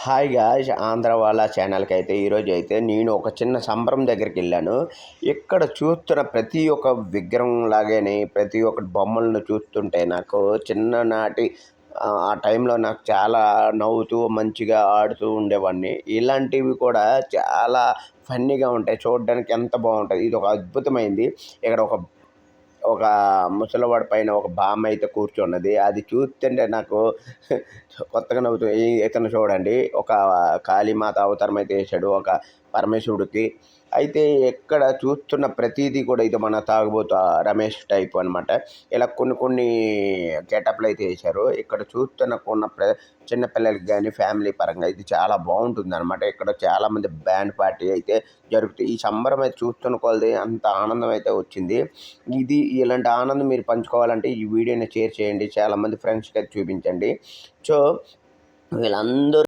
Hi guys, Andhra వాళ్ళ ఛానల్కి అయితే ఈరోజు అయితే నేను ఒక చిన్న సంబరం దగ్గరికి వెళ్ళాను. ఇక్కడ చూస్తున్న ప్రతి ఒక్క విగ్రహం లాగానే ప్రతి ఒక్క బొమ్మలను చూస్తుంటే నాకు చిన్ననాటి ఆ టైంలో నాకు చాలా నవ్వుతూ మంచిగా ఆడుతూ ఉండేవాడిని. ఇలాంటివి కూడా చాలా ఫన్నీగా ఉంటాయి, చూడడానికి ఎంత బాగుంటుంది. ఇది ఒక అద్భుతమైంది. ఇక్కడ ఒక ఒక ముసలివాడి పైన ఒక బామ్మ అయితే కూర్చున్నది. అది చూస్తుంటే నాకు కొత్తగా నవ్వుతూ ఇతను చూడండి, ఒక కాళీమాత అవతారం అయితే వేశాడు ఒక పరమేశ్వరుడికి. అయితే ఎక్కడ చూస్తున్న ప్రతీదీ కూడా ఇది మన తాగుబోతు రమేష్ టైప్ అనమాట. ఇలా కొన్ని కొన్ని గెటప్లు అయితే వేశారు. ఇక్కడ చూస్తున్న చిన్నపిల్లలకి కానీ ఫ్యామిలీ పరంగా ఇది చాలా బాగుంటుంది అనమాట. ఇక్కడ చాలామంది బ్యాండ్ పార్టీ అయితే జరుగుతాయి. ఈ సంబరం అయితే చూస్తున్న కొలది అంత ఆనందం అయితే వచ్చింది. ఇలాంటి ఆనందం మీరు పంచుకోవాలంటే ఈ వీడియోని షేర్ చేయండి, చాలామంది ఫ్రెండ్స్కి అయితే చూపించండి. సో వీళ్ళందరూ